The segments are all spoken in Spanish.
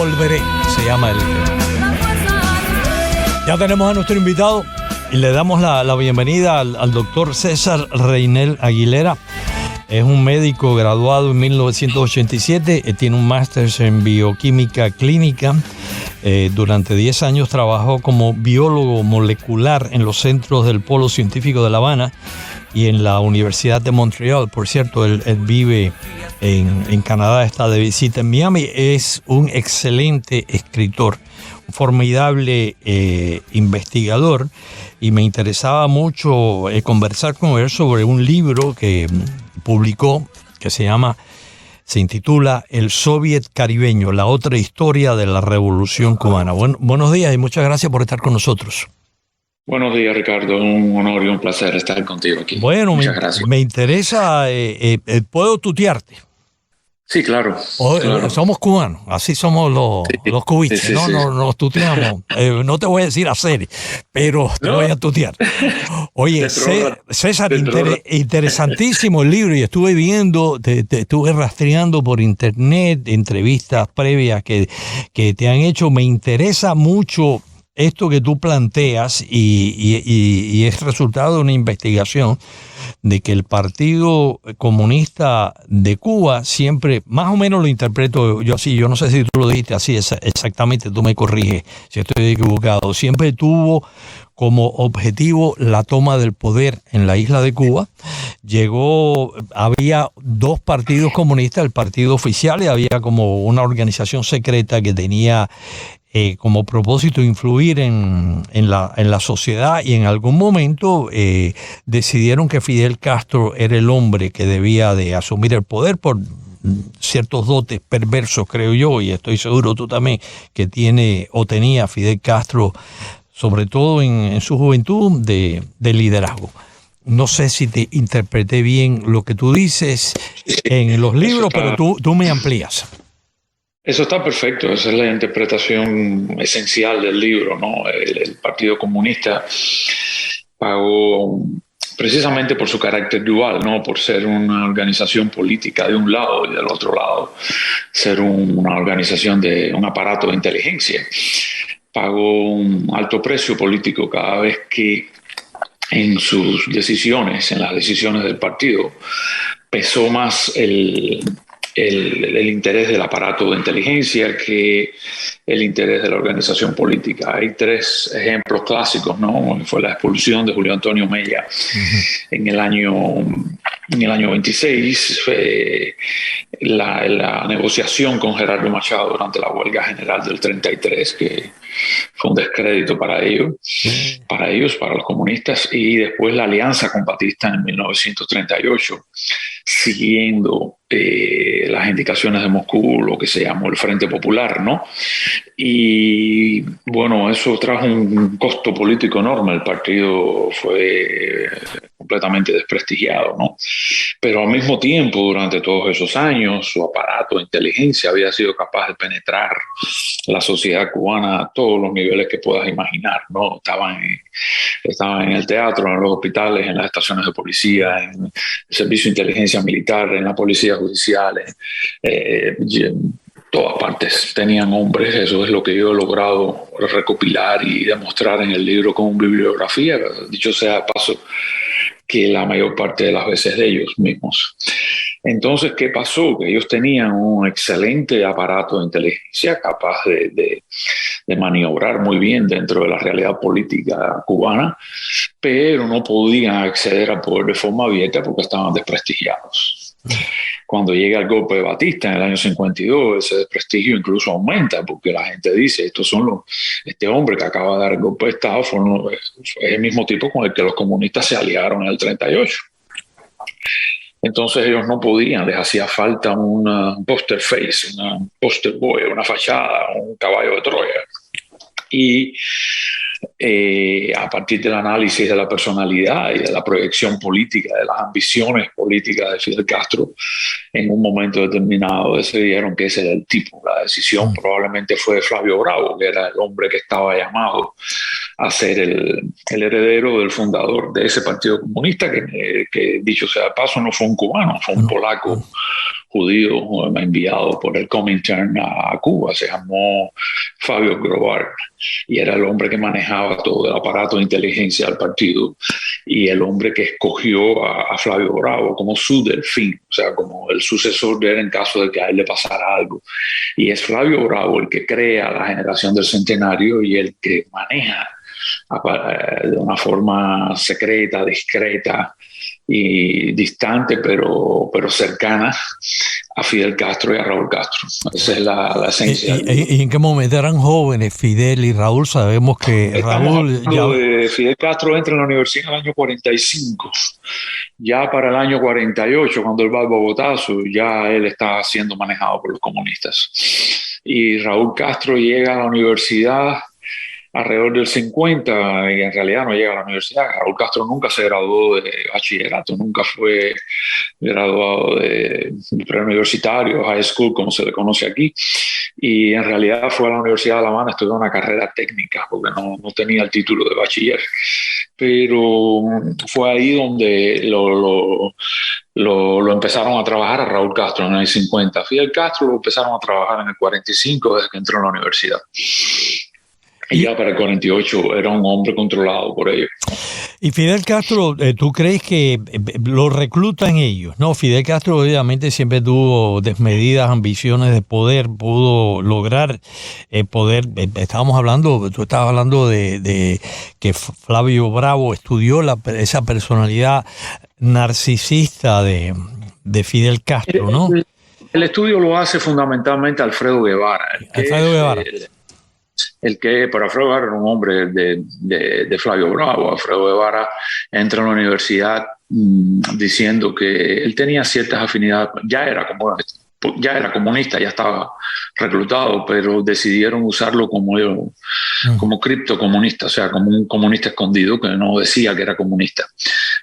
Volveré, se llama el tema. Ya tenemos a nuestro invitado y le damos la bienvenida al doctor César Reynel Aguilera. Es un médico graduado en 1987, tiene un máster en bioquímica clínica. Durante 10 años trabajó como biólogo molecular en los centros del Polo Científico de La Habana y en la Universidad de Montreal. Por cierto, él vive en Canadá, está de visita en Miami. Es un excelente escritor, un formidable investigador, y me interesaba mucho conversar con él sobre un libro que publicó que se intitula El Soviet Caribeño, la otra historia de la Revolución Cubana. Buenos días y muchas gracias por estar con nosotros. Buenos días, Ricardo. Un honor y un placer estar contigo aquí. Bueno, muchas gracias. Me interesa, ¿puedo tutearte? Sí, claro. Claro. Somos cubanos, así somos los cubiches, sí, ¿no? Sí. Nos tuteamos. No te voy a decir hacer, pero te voy a tutear. Oye, César, interesantísimo el libro, y estuve viendo, te estuve rastreando por internet, entrevistas previas que te han hecho. Me interesa mucho esto que tú planteas y es resultado de una investigación de que el Partido Comunista de Cuba siempre, más o menos lo interpreto yo así, yo no sé si tú lo dijiste así exactamente, tú me corriges si estoy equivocado, siempre tuvo como objetivo la toma del poder en la isla de Cuba. Había dos partidos comunistas, el partido oficial, y había como una organización secreta que tenía como propósito influir en la sociedad, y en algún momento decidieron que Fidel Castro era el hombre que debía de asumir el poder por ciertos dotes perversos, creo yo, y estoy seguro tú también, que tiene o tenía Fidel Castro, sobre todo en su juventud, de liderazgo. No sé si te interpreté bien lo que tú dices en los libros, pero tú me amplías. Eso está perfecto, esa es la interpretación esencial del libro, ¿no? El Partido Comunista pagó precisamente por su carácter dual, ¿no? Por ser una organización política de un lado y del otro lado ser una organización de un aparato de inteligencia. Pagó un alto precio político cada vez que en sus decisiones, en las decisiones del partido, pesó más el interés del aparato de inteligencia que el interés de la organización política. Hay tres ejemplos clásicos, ¿no? Fue la expulsión de Julio Antonio Mella en el año 26, la negociación con Gerardo Machado durante la huelga general del 33, que fue un descrédito para ellos, para los comunistas, y después la alianza compatista en 1938, siguiendo las indicaciones de Moscú, lo que se llamó el Frente Popular, ¿no? Y bueno, eso trajo un costo político enorme. El partido fue completamente desprestigiado, ¿no? Pero al mismo tiempo, durante todos esos años, su aparato de inteligencia había sido capaz de penetrar la sociedad cubana a todos los niveles que puedas imaginar, ¿no? Estaban en el teatro, en los hospitales, en las estaciones de policía, en el servicio de inteligencia militar, en la policía judicial, en todas partes tenían hombres. Eso es lo que yo he logrado recopilar y demostrar en el libro como bibliografía, dicho sea de paso, que la mayor parte de las veces de ellos mismos. Entonces, ¿qué pasó? Que ellos tenían un excelente aparato de inteligencia capaz de maniobrar muy bien dentro de la realidad política cubana, pero no podían acceder al poder de forma abierta porque estaban desprestigiados. Cuando llega el golpe de Batista en el año 52, ese desprestigio incluso aumenta, porque la gente dice, este hombre que acaba de dar el golpe de Estado es el mismo tipo con el que los comunistas se aliaron en el 38. Entonces ellos no podían, les hacía falta un poster face, un poster boy, una fachada, un caballo de Troya. Y a partir del análisis de la personalidad y de la proyección política, de las ambiciones políticas de Fidel Castro, en un momento determinado decidieron que ese era el tipo. La decisión probablemente fue de Flavio Bravo, que era el hombre que estaba llamado a ser el heredero del fundador de ese Partido Comunista, que dicho sea de paso no fue un cubano, fue un polaco judío enviado por el Comintern a Cuba. Se llamó Fabio Grovar y era el hombre que manejaba todo el aparato de inteligencia del partido y el hombre que escogió a Flavio Bravo como su delfín, o sea, como el sucesor de él en caso de que a él le pasara algo. Y es Flavio Bravo el que crea la generación del centenario y el que maneja de una forma secreta, discreta y distante, pero cercana a Fidel Castro y a Raúl Castro. Esa es la esencia. ¿Y en qué momento eran jóvenes Fidel y Raúl? Sabemos que Raúl... Fidel Castro entra en la universidad en el año 45. Ya para el año 48, cuando él va al Bogotazo, ya él está siendo manejado por los comunistas. Y Raúl Castro llega a la universidad alrededor del 50 y en realidad no llega a la universidad. Raúl Castro nunca se graduó de bachillerato, nunca fue graduado de preuniversitario, high school, como se le conoce aquí, y en realidad fue a la Universidad de La Habana a estudiar una carrera técnica porque no tenía el título de bachiller. Pero fue ahí donde lo empezaron a trabajar a Raúl Castro en el 50. Fidel Castro lo empezaron a trabajar en el 45 desde que entró en la universidad. Y ya para el 48 era un hombre controlado por ellos. Y Fidel Castro, ¿tú crees que lo reclutan ellos? No, Fidel Castro obviamente siempre tuvo desmedidas ambiciones de poder, pudo lograr poder. Estábamos hablando, tú estabas hablando de que Flavio Bravo estudió esa personalidad narcisista de Fidel Castro, ¿no? El estudio lo hace fundamentalmente Alfredo Guevara. Alfredo Guevara. Pero Alfredo Guevara era un hombre de Flavio Bravo. Alfredo Guevara entra en la universidad diciendo que él tenía ciertas afinidades, ya era comunista, ya estaba reclutado, pero decidieron usarlo como criptocomunista, o sea, como un comunista escondido que no decía que era comunista,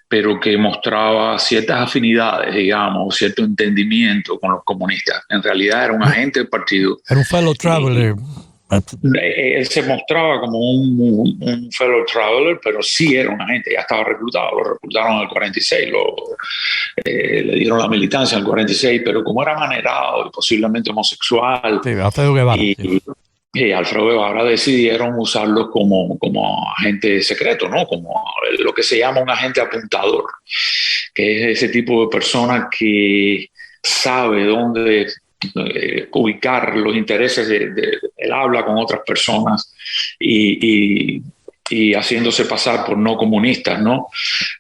pero que mostraba ciertas afinidades, digamos, cierto entendimiento con los comunistas. En realidad era un agente del partido. Era un fellow traveler. Él se mostraba como un fellow traveler, pero sí era un agente, ya estaba reclutado, lo reclutaron en el 46, le dieron la militancia en el 46, pero como era manerado y posiblemente homosexual, sí, Alfredo Guevara, y Alfredo Guevara decidieron usarlo como agente secreto, ¿no? Como lo que se llama un agente apuntador, que es ese tipo de persona que sabe dónde ubicar los intereses él habla con otras personas y haciéndose pasar por no comunistas, ¿no?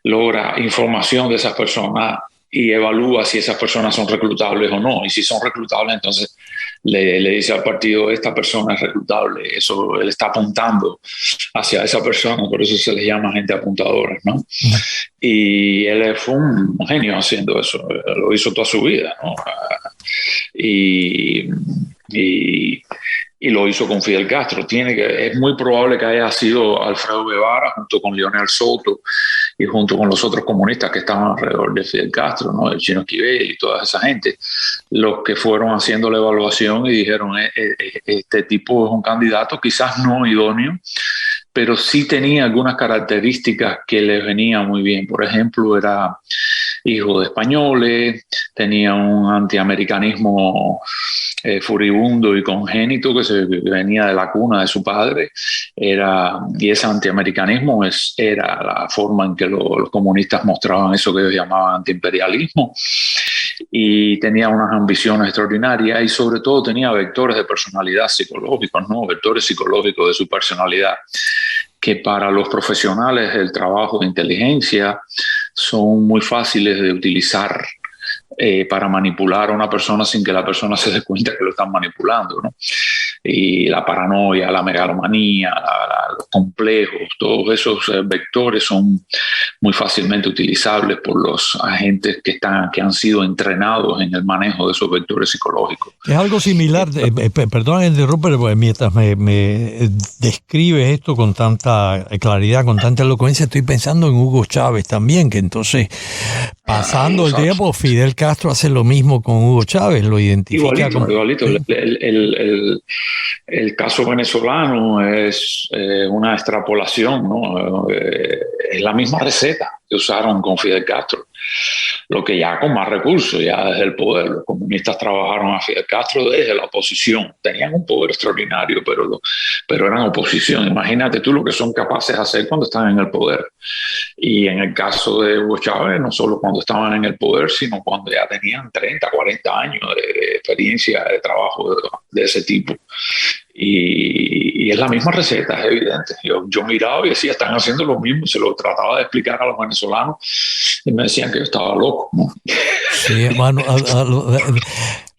Logra información de esas personas y evalúa si esas personas son reclutables o no, y si son reclutables entonces le dice al partido, esta persona es reclutable, eso él está apuntando hacia esa persona, por eso se les llama agentes apuntadores, ¿no? Y él fue un genio haciendo eso, lo hizo toda su vida, ¿no? Y lo hizo con Fidel Castro. Es muy probable que haya sido Alfredo Guevara junto con Leonel Soto y junto con los otros comunistas que estaban alrededor de Fidel Castro, ¿no? El Chino Esquivel y toda esa gente, los que fueron haciendo la evaluación y dijeron, este tipo es un candidato quizás no idóneo, pero sí tenía algunas características que les venían muy bien. Por ejemplo, era hijo de españoles, tenía un antiamericanismo furibundo y congénito que venía de la cuna de su padre, y ese antiamericanismo era la forma en que los comunistas mostraban eso que ellos llamaban antiimperialismo, y tenía unas ambiciones extraordinarias y sobre todo tenía vectores de personalidad psicológicos, ¿no? Vectores psicológicos de su personalidad que para los profesionales del trabajo de inteligencia son muy fáciles de utilizar para manipular a una persona sin que la persona se dé cuenta que lo están manipulando, ¿no? Y la paranoia, la megalomanía, los complejos, todos esos vectores son muy fácilmente utilizables por los agentes que han sido entrenados en el manejo de esos vectores psicológicos. Es algo similar, perdón interrumpir, mientras me describes esto con tanta claridad, con tanta elocuencia, estoy pensando en Hugo Chávez también, que entonces, pasando el tiempo, Fidel Castro hace lo mismo con Hugo Chávez, lo identifica igualito. El caso venezolano es una extrapolación, ¿no? Es la misma receta. que usaron con Fidel Castro, lo que ya con más recursos, ya desde el poder. Los comunistas trabajaron a Fidel Castro desde la oposición, tenían un poder extraordinario, pero eran oposición. Imagínate tú lo que son capaces de hacer cuando están en el poder. Y en el caso de Hugo Chávez, no solo cuando estaban en el poder, sino cuando ya tenían 30, 40 años de experiencia de trabajo de ese tipo. Y es la misma receta, es evidente. Yo miraba y decía, están haciendo lo mismo. Se lo trataba de explicar a los venezolanos y me decían que yo estaba loco, ¿no? Sí, hermano.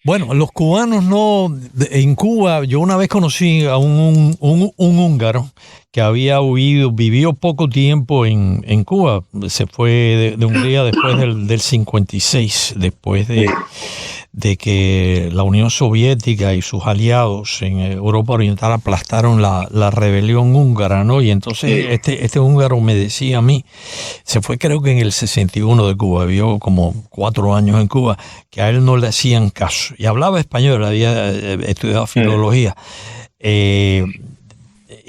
Bueno, los cubanos no. En Cuba, yo una vez conocí a un húngaro que había vivió poco tiempo en Cuba. Se fue de Hungría después del 56, después de que la Unión Soviética y sus aliados en Europa Oriental aplastaron la rebelión húngara, ¿no? Y entonces este húngaro me decía a mí, se fue creo que en el 61 de Cuba, vivió como 4 años en Cuba, que a él no le hacían caso. Y hablaba español, había estudiado filología.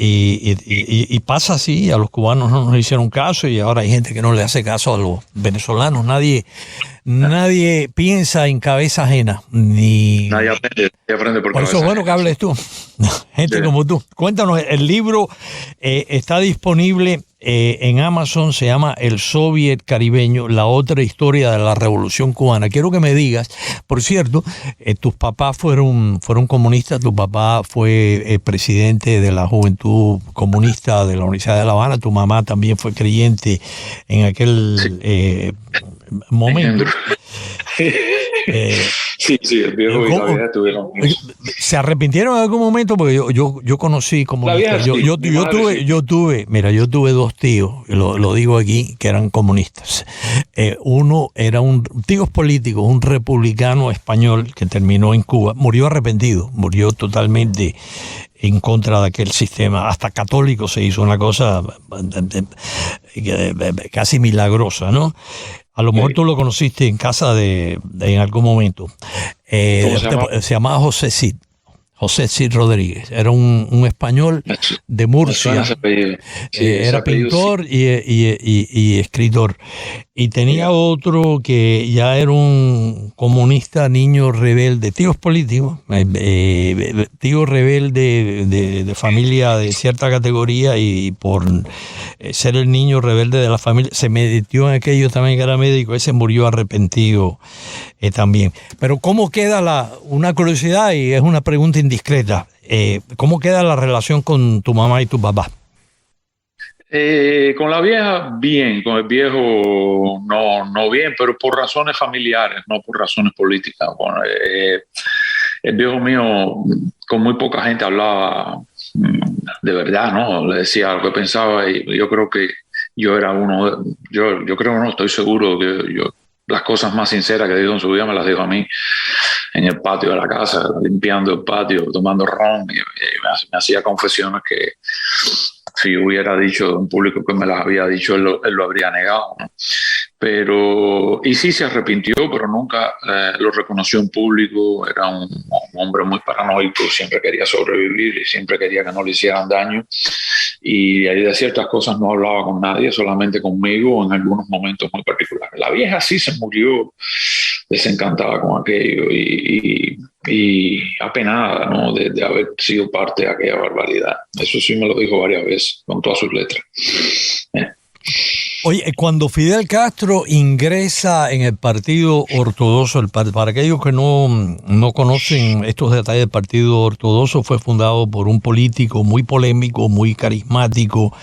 Y pasa así, a los cubanos no nos hicieron caso y ahora hay gente que no le hace caso a los venezolanos. Nadie piensa en cabeza ajena. Nadie aprende por eso es bueno que hables tú. Gente como tú. Cuéntanos, el libro está disponible en Amazon, se llama El Soviet Caribeño, la otra historia de la Revolución Cubana. Quiero que me digas, por cierto, tus papás fueron comunistas, tu papá fue presidente de la Juventud Comunista de la Universidad de La Habana, tu mamá también fue creyente en aquel momento. Sí, el viejo y la vieja tuvieron. ¿Se arrepintieron en algún momento? Porque yo conocí comunistas. Yo tuve 2 tíos, lo digo aquí, que eran comunistas. Uno era un tío político, un republicano español que terminó en Cuba. Murió arrepentido, murió totalmente en contra de aquel sistema. Hasta católico se hizo, una cosa casi milagrosa, ¿no? A lo mejor tú lo conociste en casa en algún momento. Se llamaba José Cid Rodríguez. Era un español de Murcia. Era pintor y escritor. Y tenía otro que ya era un comunista, niño rebelde, tíos políticos, tío rebelde de familia de cierta categoría, y por ser el niño rebelde de la familia se metió en aquello también, que era médico. Ese murió arrepentido también. Pero ¿cómo queda una curiosidad, y es una pregunta indiscreta, cómo queda la relación con tu mamá y tu papá? Con la vieja bien, con el viejo no bien, pero por razones familiares, no por razones políticas. Bueno, el viejo mío con muy poca gente hablaba de verdad, ¿no? Le decía lo que pensaba, y yo creo que yo era yo creo, no estoy seguro que las cosas más sinceras que dijo en su vida me las dijo a mí en el patio de la casa, limpiando el patio, tomando ron, y me hacía confesiones que si hubiera dicho en público que me las había dicho, él lo habría negado, ¿no? Y sí se arrepintió, pero nunca lo reconoció en público. Era un hombre muy paranoico, siempre quería sobrevivir y siempre quería que no le hicieran daño. Y de ciertas cosas no hablaba con nadie, solamente conmigo en algunos momentos muy particulares. La vieja sí se murió desencantada con aquello y apenada, ¿no? de haber sido parte de aquella barbaridad. Eso sí me lo dijo varias veces, con todas sus letras. Oye, cuando Fidel Castro ingresa en el Partido Ortodoxo, para aquellos que no conocen estos detalles, el Partido Ortodoxo fue fundado por un político muy polémico, muy carismático.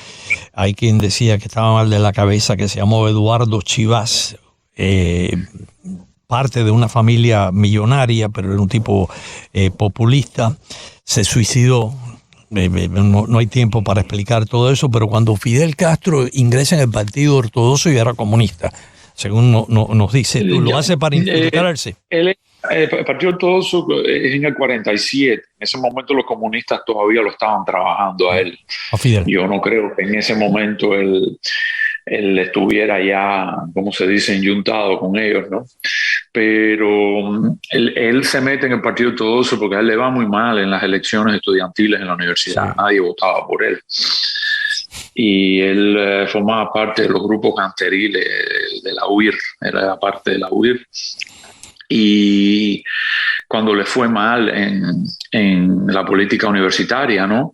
Hay quien decía que estaba mal de la cabeza, que se llamó Eduardo Chivas, parte de una familia millonaria, pero era un tipo populista. Se suicidó. No hay tiempo para explicar todo eso, pero cuando Fidel Castro ingresa en el Partido Ortodoxo, y era comunista, según nos dice, tú lo hace para infiltrarse. El Partido Ortodoxo es en el 47. En ese momento los comunistas todavía lo estaban trabajando a él. A Fidel. Yo no creo que en ese momento él estuviera ya, como se dice, enyuntado con ellos, ¿no? Pero él se mete en el Partido Ortodoxo porque a él le va muy mal en las elecciones estudiantiles en la universidad. Sí. Nadie votaba por él. y él formaba parte de los grupos canteriles de la UIR, era parte de la UIR. Y cuando le fue mal en la política universitaria, ¿no?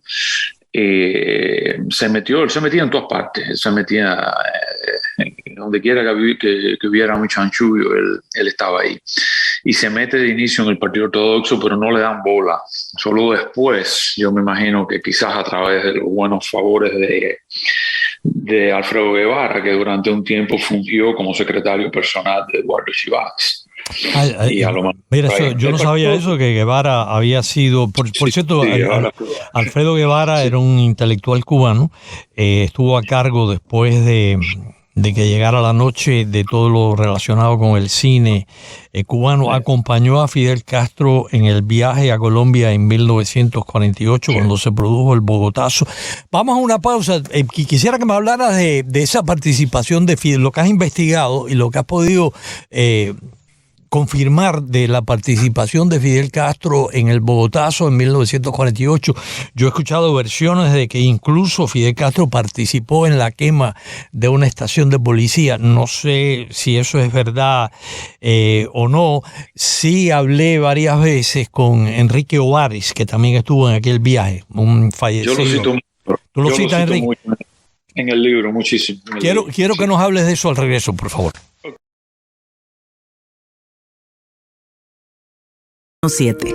Se metía en todas partes, se metía donde quiera que hubiera un chanchullo, él estaba ahí. Y se mete de inicio en el Partido Ortodoxo, pero no le dan bola. Solo después, yo me imagino que quizás a través de los buenos favores de Alfredo Guevara, que durante un tiempo fungió como secretario personal de Eduardo Chivax. Mira, yo no sabía eso, que Guevara había sido, por cierto, Alfredo Guevara era un intelectual cubano, estuvo a cargo después de que llegara la noche de todo lo relacionado con el cine cubano, acompañó a Fidel Castro en el viaje a Colombia en 1948, cuando se produjo el Bogotazo. Vamos a una pausa. Quisiera que me hablaras de esa participación de Fidel, lo que has investigado y lo que has podido confirmar de la participación de Fidel Castro en el Bogotazo en 1948. Yo he escuchado versiones de que incluso Fidel Castro participó en la quema de una estación de policía. No sé si eso es verdad o no. Sí hablé varias veces con Enrique Ovares, que también estuvo en aquel viaje, un fallecido. Yo lo cito mucho. ¿Tú lo citas, Enrique? En el libro, muchísimo. Quiero que nos hables de eso al regreso, por favor. 7.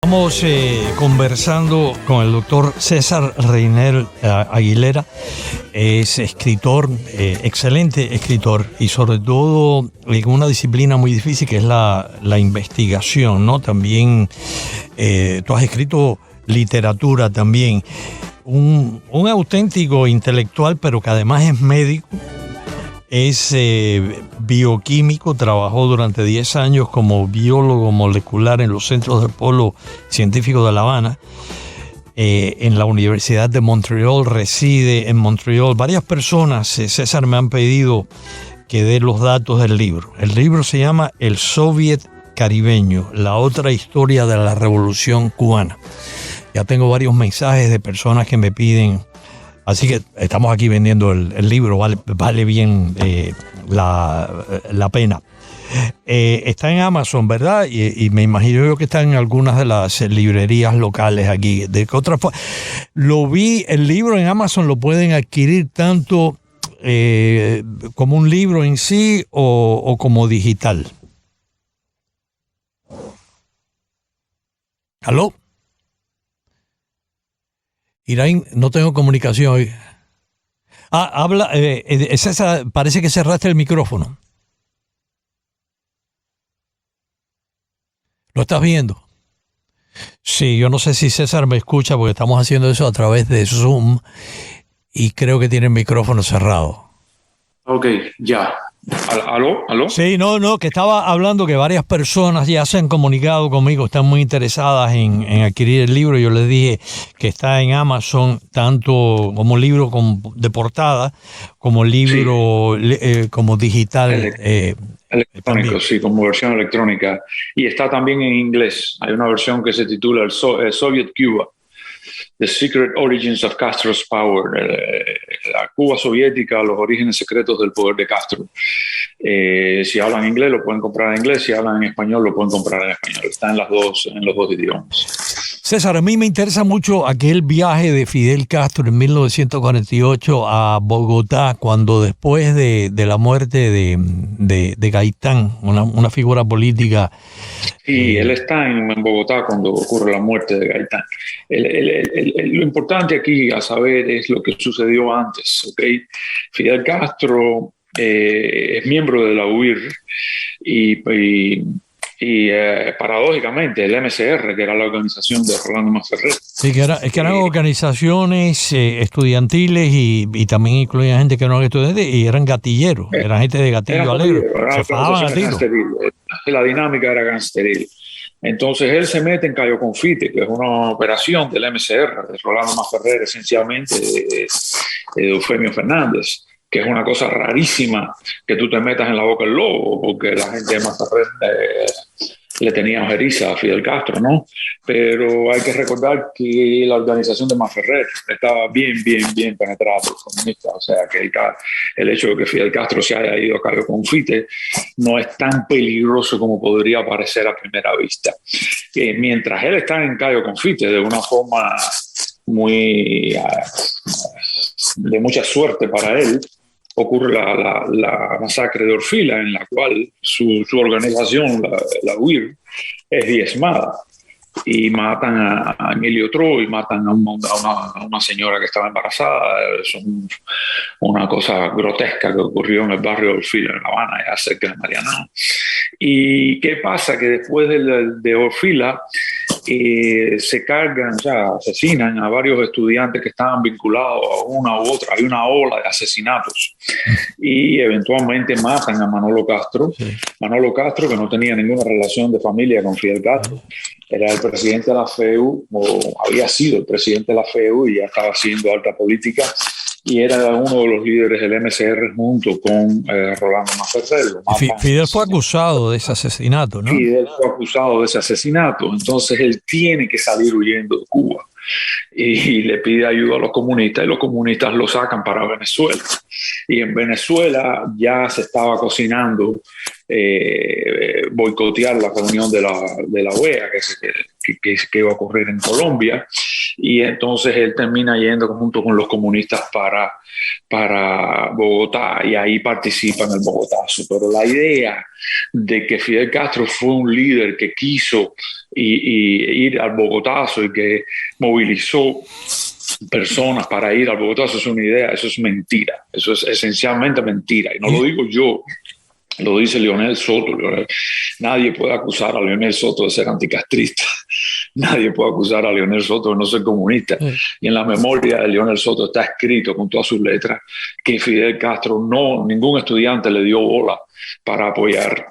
Estamos conversando con el doctor César Reynel Aguilera. Es escritor, excelente escritor, y sobre todo en una disciplina muy difícil que es la investigación, ¿no? También tú has escrito literatura también. Un auténtico intelectual, pero que además es médico. Es bioquímico, trabajó durante 10 años como biólogo molecular en los centros del Polo Científico de La Habana. En la Universidad de Montreal, reside en Montreal. Varias personas, César, me han pedido que dé los datos del libro. El libro se llama El Soviet Caribeño, la otra historia de la Revolución Cubana. Ya tengo varios mensajes de personas que me piden. Así que estamos aquí vendiendo el libro, vale bien la pena. Está en Amazon, ¿verdad? Y me imagino yo que está en algunas de las librerías locales aquí. De qué otra forma, lo vi, el libro en Amazon lo pueden adquirir tanto como un libro en sí o como digital. ¿Aló? Iraín, no tengo comunicación hoy. Habla, César, parece que cerraste el micrófono. ¿Lo estás viendo? Sí, yo no sé si César me escucha porque estamos haciendo eso a través de Zoom y creo que tiene el micrófono cerrado. Ok, ya. ¿Aló? Sí, no, que estaba hablando que varias personas ya se han comunicado conmigo, están muy interesadas en adquirir el libro. Yo les dije que está en Amazon, tanto como libro de portada, como libro como digital. Electrónico, sí, como versión electrónica. Y está también en inglés. Hay una versión que se titula el Soviet Cuba. The Secret Origins of Castro's Power, la Cuba soviética, los orígenes secretos del poder de Castro. Si hablan inglés lo pueden comprar en inglés, si hablan en español lo pueden comprar en español. Está en los dos idiomas. César, a mí me interesa mucho aquel viaje de Fidel Castro en 1948 a Bogotá, cuando después de la muerte de Gaitán, una figura política. Sí, él está en Bogotá cuando ocurre la muerte de Gaitán. Lo importante aquí a saber es lo que sucedió antes, ¿ok? Fidel Castro es miembro de la UIR y Y paradójicamente el MCR, que era la organización de Rolando Masferrer. Sí, que eran organizaciones estudiantiles y también incluían gente que no era estudiante y eran gatilleros, eran gente de gatillo alegre. Se fajaban a tiro. La dinámica era gangsteril. Entonces él se mete en Cayo Confite, que es una operación del MCR, de Rolando Masferrer, esencialmente de Eufemio Fernández, que es una cosa rarísima que tú te metas en la boca del lobo, porque la gente de Masferrer le tenía ojeriza a Fidel Castro, ¿no? Pero hay que recordar que la organización de Masferrer estaba bien penetrada por los comunistas, o sea que el hecho de que Fidel Castro se haya ido a Cayo Confite no es tan peligroso como podría parecer a primera vista. Mientras él está en Cayo Confite, de una forma muy de mucha suerte para él, ocurre la masacre de Orfila, en la cual su organización, la UIR, es diezmada. Y matan a Emilio Troy, matan a una señora que estaba embarazada. Es una cosa grotesca que ocurrió en el barrio de Orfila, en La Habana, ya cerca de Marianao. ¿Y qué pasa? Que después de Orfila se cargan, o sea, asesinan a varios estudiantes que estaban vinculados a una u otra. Hay una ola de asesinatos y eventualmente matan a Manolo Castro. Sí. Manolo Castro, que no tenía ninguna relación de familia con Fidel Castro, era el presidente de la FEU, o había sido el presidente de la FEU y ya estaba haciendo alta política, y era uno de los líderes del MCR junto con Rolando Masferrer. Fidel fue acusado de ese asesinato, ¿no? Fidel fue acusado de ese asesinato, entonces él tiene que salir huyendo de Cuba y le pide ayuda a los comunistas, y los comunistas lo sacan para Venezuela. Y en Venezuela ya se estaba cocinando boicotear la reunión de la OEA que iba a ocurrir en Colombia, y entonces él termina yendo junto con los comunistas para Bogotá, y ahí participa en el Bogotazo. Pero la idea de que Fidel Castro fue un líder que quiso ir al Bogotazo y que movilizó personas para ir al Bogotazo es una idea, eso es mentira, eso es esencialmente mentira, y no lo digo yo, lo dice Leonel Soto. Nadie puede acusar a Leonel Soto de ser anticastrista. Nadie puede acusar a Leonel Soto de no ser comunista. Y en la memoria de Leonel Soto está escrito con todas sus letras que Fidel Castro ningún estudiante le dio bola para apoyar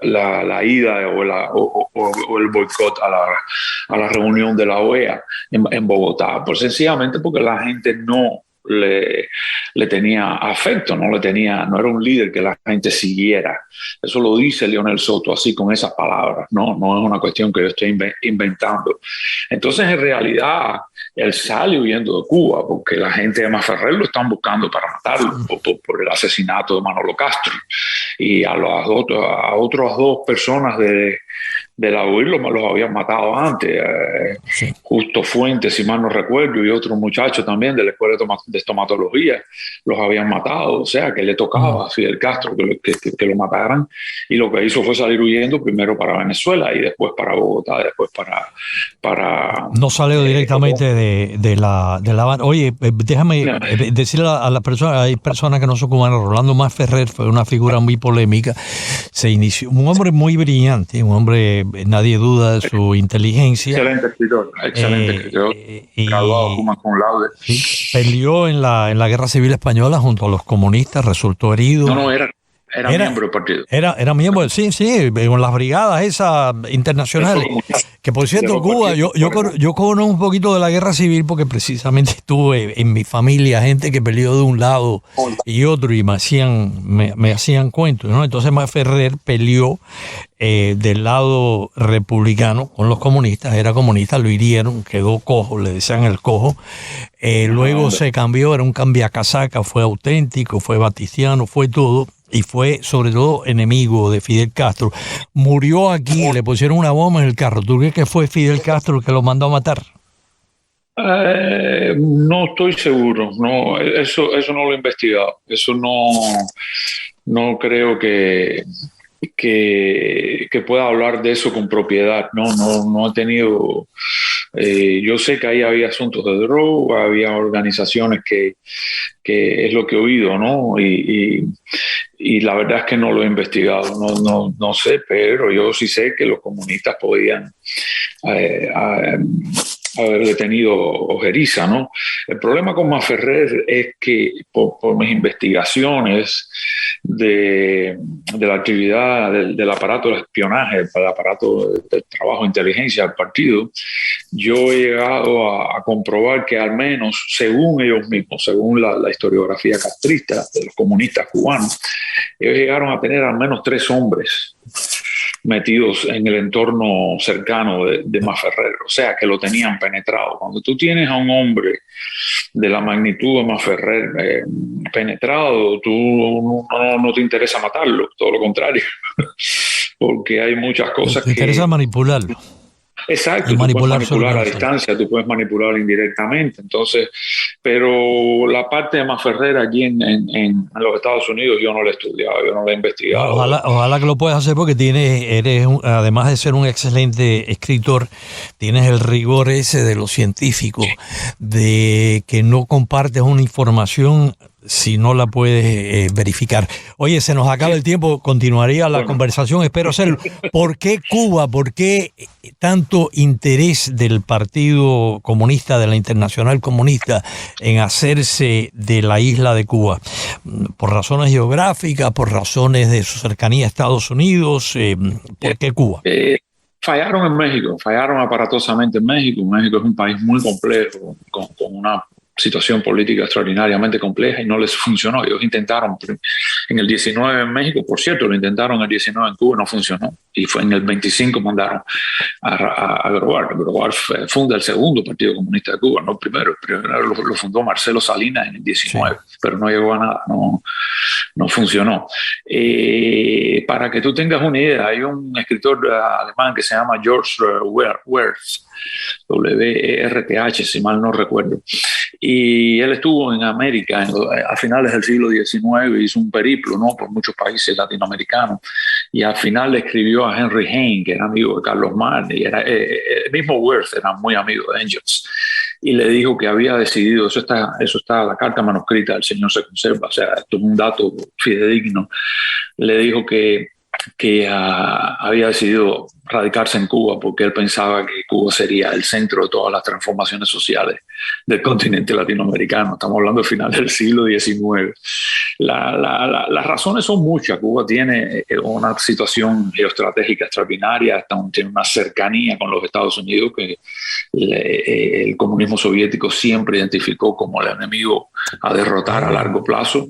la ida o el boicot a la reunión de la OEA en Bogotá, sencillamente porque la gente no le tenía afecto, no era un líder que la gente siguiera. Eso lo dice Leonel Soto así, con esas palabras, no es una cuestión que yo estoy inventando. Entonces, en realidad, él sale huyendo de Cuba porque la gente de Masferrer lo están buscando para matarlo por el asesinato de Manolo Castro, y a otras dos personas de la UIR los habían matado antes. Sí. Justo Fuentes, si mal no recuerdo, y otro muchacho también de la escuela de estomatología los habían matado. O sea, que le tocaba a Fidel Castro que lo mataran, y lo que hizo fue salir huyendo primero para Venezuela y después para Bogotá, después para no salió directamente de La Habana. Oye, déjame decirle a las personas, hay personas que no son cubanas. Rolando Masferrer fue una figura muy polémica. Se inició, un hombre muy brillante, un hombre, nadie duda de su inteligencia. Excelente escritor, graduado cum laude. Sí, peleó en la Guerra Civil Española junto a los comunistas, resultó herido. Era miembro del partido. Era miembro, sí, con las brigadas esas internacionales. Que por cierto, Cuba, yo conozco un poquito de la Guerra Civil porque precisamente estuve en mi familia gente que peleó de un lado y otro, y me hacían cuentos, ¿no? Entonces Masferrer peleó del lado republicano con los comunistas, era comunista, lo hirieron, quedó cojo, le decían el cojo. Luego se cambió, era un cambiacasaca, fue auténtico, fue baticiano, fue todo. Y fue sobre todo enemigo de Fidel Castro. Murió aquí, le pusieron una bomba en el carro. ¿Tú crees que fue Fidel Castro el que lo mandó a matar? No estoy seguro. No, eso no lo he investigado. Eso no creo que que pueda hablar de eso con propiedad. No he tenido... yo sé que ahí había asuntos de droga, había organizaciones que es lo que he oído, ¿no? Y la verdad es que no lo he investigado, no sé, pero yo sí sé que los comunistas podían haber detenido Ojeriza, ¿no? El problema con Masferrer es que por mis investigaciones de la actividad del aparato de espionaje, del aparato del trabajo de inteligencia del partido, yo he llegado a comprobar que al menos, según ellos mismos, según la historiografía castrista de los comunistas cubanos, ellos llegaron a tener al menos 3 hombres metidos en el entorno cercano de Masferrer, o sea que lo tenían penetrado. Cuando tú tienes a un hombre de la magnitud de Masferrer penetrado, tú no te interesa matarlo, todo lo contrario, porque hay muchas cosas te interesa manipularlo. Exacto, tú puedes manipular a distancia, tú puedes manipular indirectamente. Entonces, pero la parte de Masferrer allí en los Estados Unidos yo no la he estudiado, yo no la he investigado. Ojalá que lo puedas hacer porque además de ser un excelente escritor, tienes el rigor ese de lo científico, de que no compartes una información si no la puedes verificar. Oye, se nos acaba el tiempo, continuaría la conversación, espero hacerlo. ¿Por qué Cuba? ¿Por qué tanto interés del Partido Comunista, de la Internacional Comunista, en hacerse de la isla de Cuba? ¿Por razones geográficas, por razones de su cercanía a Estados Unidos? ¿Por qué Cuba? Fallaron en México, fallaron aparatosamente en México. México es un país muy complejo, con una situación política extraordinariamente compleja y no les funcionó. Ellos intentaron en el 19 en México, por cierto, lo intentaron en el 19 en Cuba, no funcionó. Y fue en el 25 mandaron a Grobar. Grobar funda el segundo Partido Comunista de Cuba, no el primero. El primero lo fundó Marcelo Salinas en el 19, sí, pero no llegó a nada, no funcionó. Para que tú tengas una idea, hay un escritor alemán que se llama George Werth, W-E-R-T-H, si mal no recuerdo. Y él estuvo en América a finales del siglo XIX, hizo un periplo, ¿no?, por muchos países latinoamericanos, y al final le escribió a Henry Hayne, que era amigo de Carlos Marx, y el mismo Werth era muy amigo de Engels, y le dijo que había decidido, eso está la carta manuscrita del señor se conserva, o sea, esto es un dato fidedigno, le dijo que había decidido radicarse en Cuba porque él pensaba que Cuba sería el centro de todas las transformaciones sociales del continente latinoamericano. Estamos hablando del final del siglo XIX. Las razones son muchas. Cuba tiene una situación geoestratégica extraordinaria, tiene una cercanía con los Estados Unidos que el comunismo soviético siempre identificó como el enemigo a derrotar a largo plazo.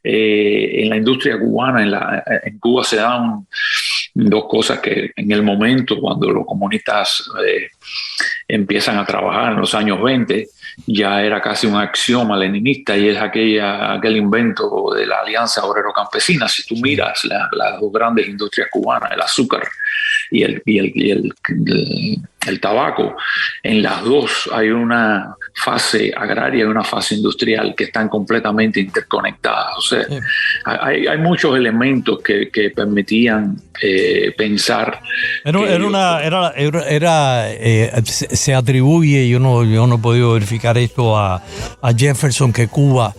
En la industria cubana, en Cuba se dan dos cosas que en el momento cuando los comunistas empiezan a trabajar en los años 20 ya era casi un axioma leninista, y es aquel invento de la Alianza Obrero-Campesina. Si tú miras las dos grandes industrias cubanas, el azúcar y el tabaco, en las dos hay una fase agraria y una fase industrial que están completamente interconectadas. O sea, sí, hay muchos elementos que permitían pensar. Se atribuye, yo no he podido verificar esto a Jefferson, que Cuba,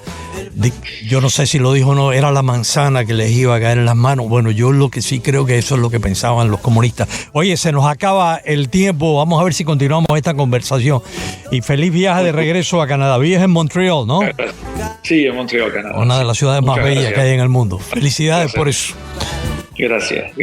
yo no sé si lo dijo o no, era la manzana que les iba a caer en las manos. Bueno, yo lo que sí creo que eso es lo que pensaban los comunistas. Oye, se nos acaba el tiempo, vamos a ver si continuamos esta conversación. Y feliz viaje de regreso a Canadá. Vives en Montreal, ¿no? Sí, en Montreal, Canadá. Una de las ciudades más bellas que hay en el mundo. Felicidades por eso. Gracias.